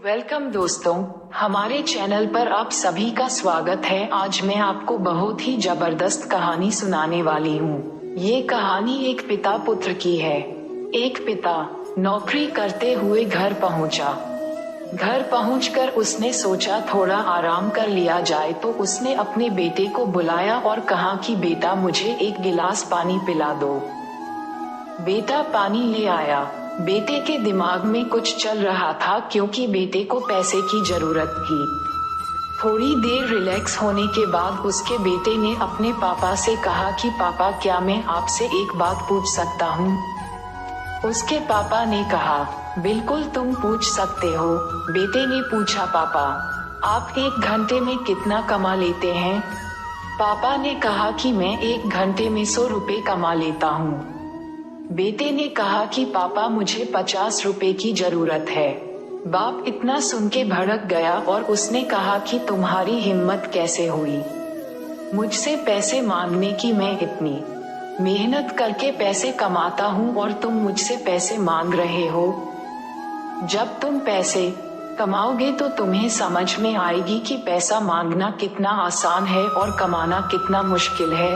Welcome दोस्तों, हमारे channel पर आप सभी का स्वागत है। आज मैं आपको बहुत ही जबरदस्त कहानी सुनाने वाली हूँ। ये कहानी एक पिता पुत्र की है। एक पिता नौकरी करते हुए घर पहुँचा। घर पहुंचकर उसने सोचा थोड़ा आराम कर लिया जाए, तो उसने अपने बेटे को बुलाया और कहा कि बेटा मुझे एक गिलास पानी पिला दो। बेटा पानी ले आया। बेटे के दिमाग में कुछ चल रहा था क्योंकि बेटे को पैसे की जरूरत थी। थोड़ी देर रिलैक्स होने के बाद उसके बेटे ने अपने पापा से कहा कि पापा क्या मैं आपसे एक बात पूछ सकता हूँ। उसके पापा ने कहा बिल्कुल तुम पूछ सकते हो। बेटे ने पूछा पापा आप एक घंटे में कितना कमा लेते हैं। पापा ने कहा कि मैं एक घंटे में 100 रुपए कमा लेता हूँ। बेटे ने कहा कि पापा मुझे 50 रुपए की जरूरत है। बाप इतना सुन के भड़क गया और उसने कहा कि तुम्हारी हिम्मत कैसे हुई मुझसे पैसे मांगने की। मैं इतनी मेहनत करके पैसे कमाता हूँ और तुम मुझसे पैसे मांग रहे हो। जब तुम पैसे कमाओगे तो तुम्हें समझ में आएगी कि पैसा मांगना कितना आसान है और कमाना कितना मुश्किल है।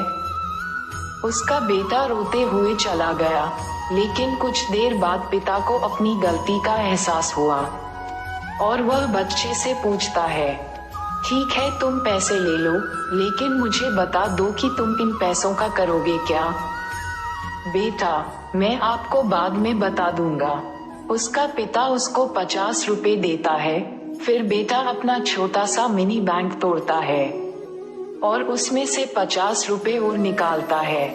उसका बेटा रोते हुए चला गया, लेकिन कुछ देर बाद पिता को अपनी गलती का एहसास हुआ और वह बच्चे से पूछता है ठीक है तुम पैसे ले लो, लेकिन मुझे बता दो कि तुम इन पैसों का करोगे क्या। बेटा मैं आपको बाद में बता दूंगा। उसका पिता उसको 50 रुपए देता है। फिर बेटा अपना छोटा सा मिनी बैंक तोड़ता है और उसमें से 50 रुपए और निकालता है।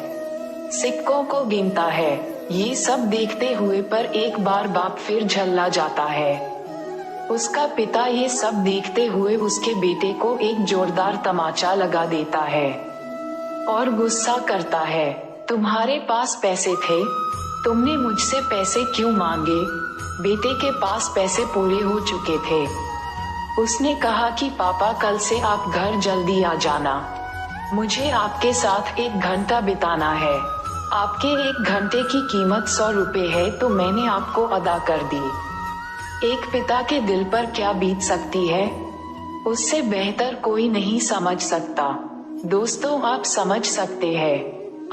सिक्कों को गिनता है। ये सब देखते हुए पर एक बार बाप फिर झल्ला जाता है। उसका पिता ये सब देखते हुए उसके बेटे को एक जोरदार तमाचा लगा देता है और गुस्सा करता है तुम्हारे पास पैसे थे, तुमने मुझसे पैसे क्यों मांगे। बेटे के पास पैसे पूरे हो चुके थे। उसने कहा कि पापा कल से आप घर जल्दी आ जाना, मुझे आपके साथ एक घंटा बिताना है। आपके एक घंटे की कीमत 100 रुपए है, तो मैंने आपको अदा कर दी। एक पिता के दिल पर क्या बीत सकती है, उससे बेहतर कोई नहीं समझ सकता। दोस्तों आप समझ सकते हैं,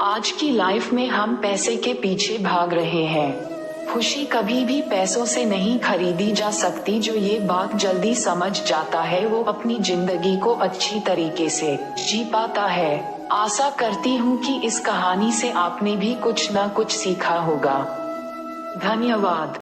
आज की लाइफ में हम पैसे के पीछे भाग रहे हैं। खुशी कभी भी पैसों से नहीं खरीदी जा सकती। जो ये बात जल्दी समझ जाता है वो अपनी जिंदगी को अच्छी तरीके से जी पाता है। आशा करती हूँ कि इस कहानी से आपने भी कुछ न कुछ सीखा होगा। धन्यवाद।